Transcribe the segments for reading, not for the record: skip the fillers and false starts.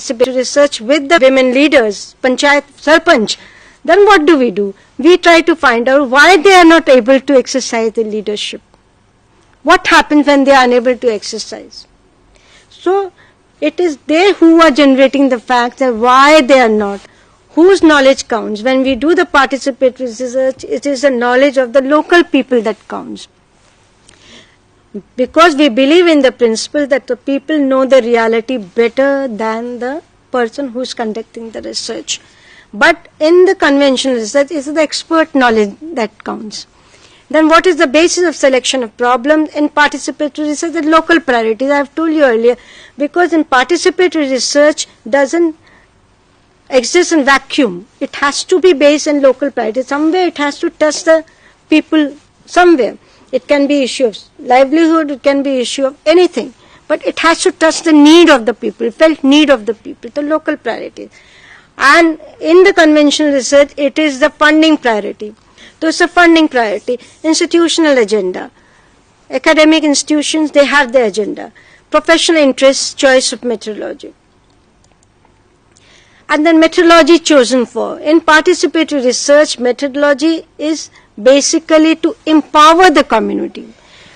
participatory research with the women leaders, panchayat, sarpanch, then what do? We try to find out why they are not able to exercise the leadership. What happens when they are unable to exercise? So it is they who are generating the facts that why they are not. Whose knowledge counts? When we do the participatory research, it is the knowledge of the local people that counts. Because we believe in the principle that the people know the reality better than the person who is conducting the research. But in the conventional research, it is the expert knowledge that counts. Then what is the basis of selection of problems? In participatory research, the local priorities. I have told you earlier, because in participatory research doesn't exist in vacuum. It has to be based on local priorities. Somewhere it has to touch the people somewhere. It can be issue of livelihood, it can be issue of anything. But it has to touch the need of the people, felt need of the people, the local priorities. And in the conventional research, it is the funding priority. So it's a funding priority. Institutional agenda. Academic institutions, they have their agenda. Professional interests, choice of methodology. And then methodology chosen for. In participatory research, methodology is basically to empower the community.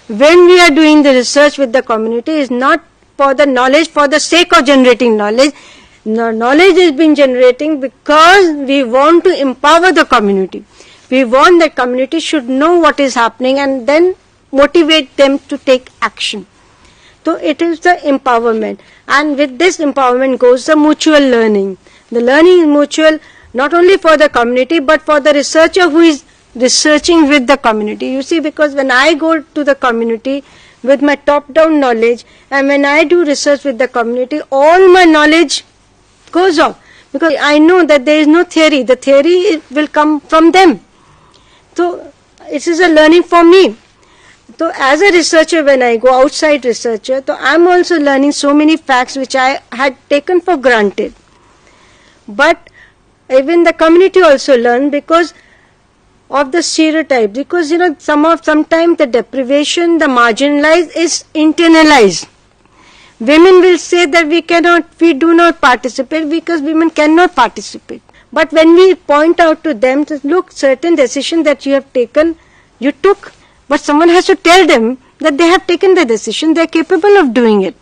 When we are doing the research with the community, it is not for the knowledge, for the sake of generating knowledge. Knowledge is being generating because we want to empower the community. We want the community should know what is happening and then motivate them to take action. So it is the empowerment. And with this empowerment goes the mutual learning. The learning is mutual not only for the community but for the researcher who is researching with the community. You see, because when I go to the community with my top-down knowledge and when I do research with the community, all my knowledge goes off because I know that there is no theory. The theory will come from them. So it is a learning for me. So as a researcher, when I go outside researcher, so I am also learning so many facts which I had taken for granted. But even the community also learn because of the stereotype. Because sometimes the deprivation, the marginalized is internalized. Women will say that we do not participate because women cannot participate. But when we point out to them, look, certain decision that you have taken, you took, but someone has to tell them that they have taken the decision, they are capable of doing it,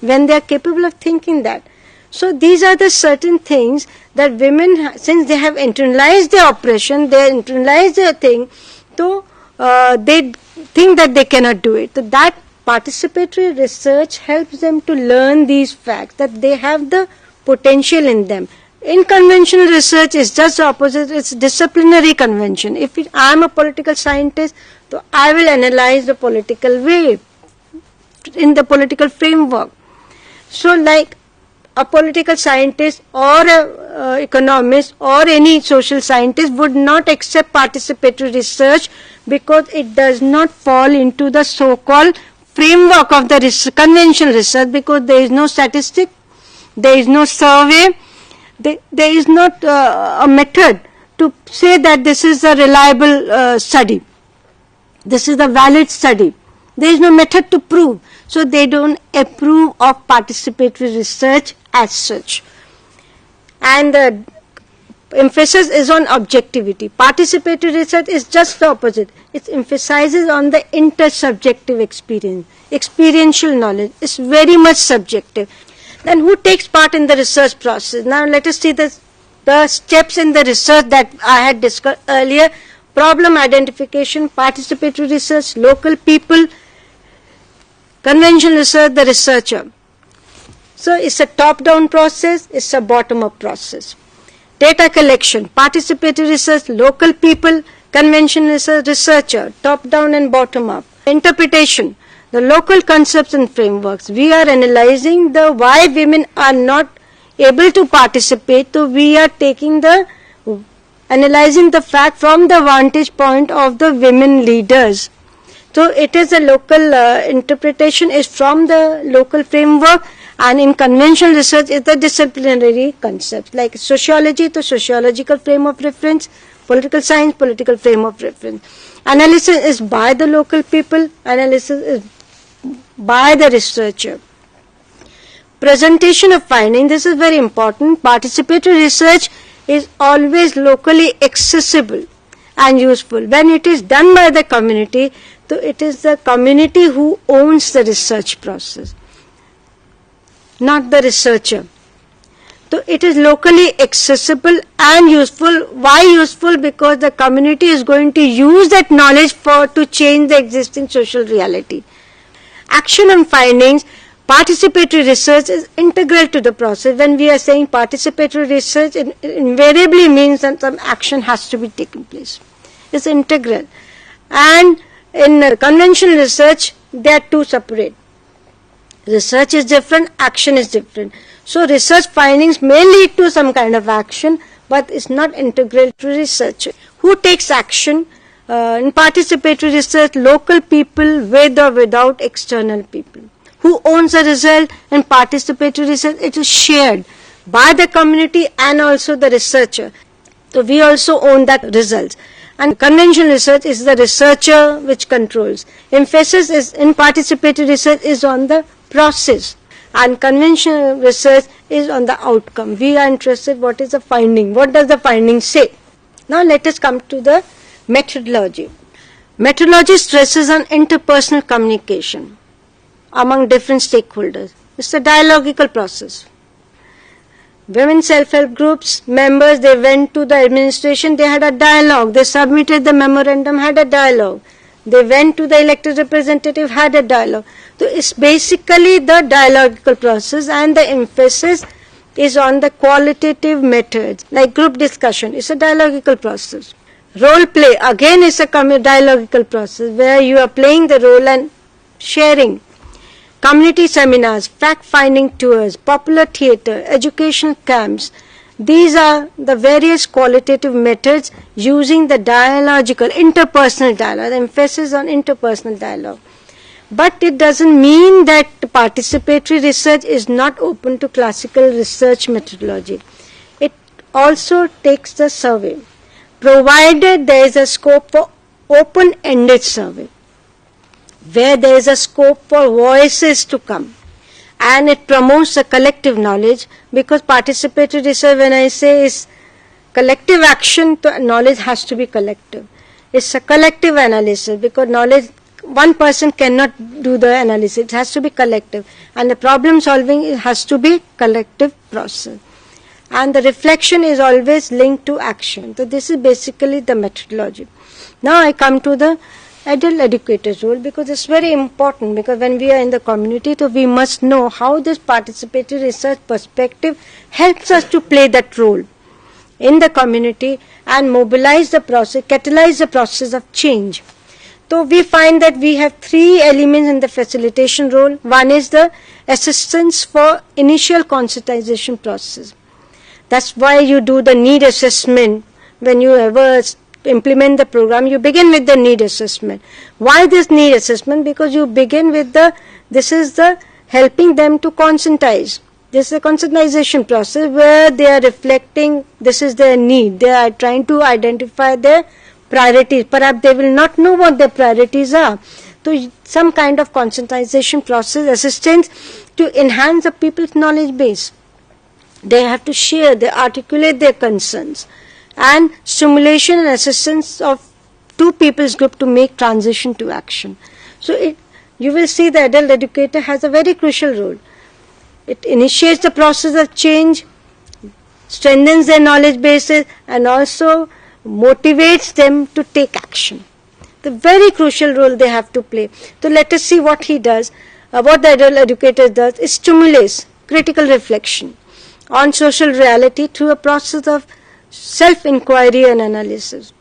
when they are capable of thinking that. So these are the certain things that women, since they have internalized their oppression, they internalize their thing, so they think that they cannot do it. So that participatory research helps them to learn these facts, that they have the potential in them. In conventional research, it's just the opposite. It's disciplinary convention. If I am a political scientist, so I will analyze the political way, in the political framework. So like a political scientist or an economist or any social scientist would not accept participatory research because it does not fall into the so-called framework of the conventional research, because there is no statistic, there is no survey, there is not a method to say that this is a reliable study, this is a valid study. There is no method to prove. So they don't approve of participatory research as such. And the emphasis is on objectivity. Participatory research is just the opposite. It emphasizes on the intersubjective experience, experiential knowledge. It's very much subjective. Then who takes part in the research process? Now let us see the steps in the research that I had discussed earlier. Problem identification, participatory research, local people, conventional research, the researcher. So it's a top-down process, it's a bottom-up process. Data collection, participatory research, local people, conventional research, researcher, top-down and bottom-up. Interpretation, the local concepts and frameworks. We are analyzing the why women are not able to participate, so we are analyzing the fact from the vantage point of the women leaders. So it is a local interpretation is from the local framework, and in conventional research is the disciplinary concepts like sociology, the sociological frame of reference, political science, political frame of reference. Analysis is by the local people, analysis is by the researcher. presentation of finding, this is very important. Participatory research is always locally accessible and useful. When it is done by the community, so it is the community who owns the research process, not the researcher. So it is locally accessible and useful. Why useful? Because the community is going to use that knowledge to change the existing social reality. Action on findings, participatory research is integral to the process. When we are saying participatory research, it invariably means that some action has to be taken place. It's integral. And in conventional research, they are two separate. Research is different, action is different. So research findings may lead to some kind of action, but it's not integral to research. Who takes action? In participatory research, local people with or without external people. Who owns the result? In participatory research, it is shared by the community and also the researcher. So we also own that results. And conventional research is the researcher which controls. Emphasis is in participatory research is on the process, and conventional research is on the outcome. We are interested what is the finding, what does the finding say. Now let us come to the methodology. Methodology stresses on interpersonal communication among different stakeholders. It's a dialogical process. Women self-help groups members, they went to the administration, they had a dialogue, they submitted the memorandum, had a dialogue. They went to the elected representative, had a dialogue. So it's basically the dialogical process, and the emphasis is on the qualitative methods, like group discussion. It's a dialogical process. Role play, again, is a dialogical process where you are playing the role and sharing. Community seminars, fact-finding tours, popular theatre, educational camps, these are the various qualitative methods using the dialogical, interpersonal dialogue, the emphasis on interpersonal dialogue. But it doesn't mean that participatory research is not open to classical research methodology. It also takes the survey, provided there is a scope for open-ended survey, where there is a scope for voices to come. And it promotes the collective knowledge, because participatory research, when I say, is collective action, so knowledge has to be collective. It's a collective analysis, because knowledge, one person cannot do the analysis, it has to be collective. And the problem solving, it has to be collective process. And the reflection is always linked to action. So this is basically the methodology. Now I come to the adult educator's role, because it's very important, because when we are in the community, so we must know how this participatory research perspective helps us to play that role in the community and mobilize the process, catalyze the process of change. So we find that we have three elements in the facilitation role. One is the assistance for initial conscientization process. That's why you do the need assessment. When you ever implement the program, you begin with the need assessment. Why this need assessment? Because you begin with this is the helping them to conscientize. This is a conscientization process where they are reflecting, this is their need. They are trying to identify their priorities. Perhaps they will not know what their priorities are. So some kind of conscientization process, assistance to enhance the people's knowledge base. They have to share, they articulate their concerns. And stimulation and assistance of two people's group to make transition to action. So you will see the adult educator has a very crucial role. It initiates the process of change, strengthens their knowledge bases, and also motivates them to take action. The very crucial role they have to play. So let us see what he does. What the adult educator does is stimulates critical reflection on social reality through a process of self-inquiry and analysis.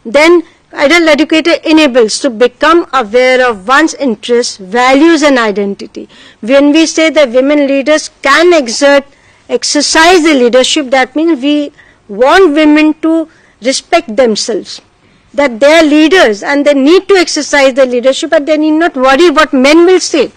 Then adult educator enables to become aware of one's interests, values and identity. When we say that women leaders can exercise the leadership, that means we want women to respect themselves, that they are leaders and they need to exercise the leadership, but they need not worry what men will say.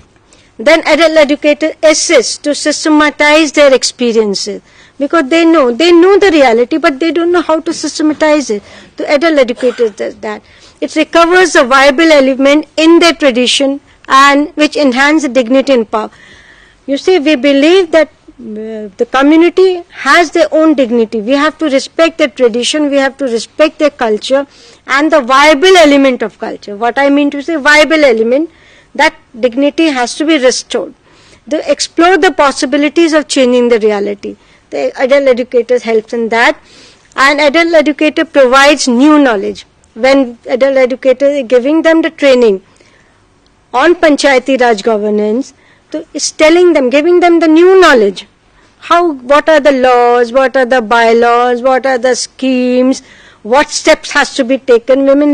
Then adult educator assists to systematize their experiences, because they know the reality, but they don't know how to systematize it. The adult educator does that. It recovers a viable element in their tradition and which enhance the dignity and power. You see, we believe that the community has their own dignity. We have to respect their tradition, we have to respect their culture and the viable element of culture. What I mean to say, viable element, that dignity has to be restored. To explore the possibilities of changing the reality. The adult educator helps in that, and adult educator provides new knowledge. When adult educator is giving them the training on Panchayati Raj governance, so it's telling them, giving them the new knowledge. What are the laws, what are the bylaws, what are the schemes, what steps has to be taken. Women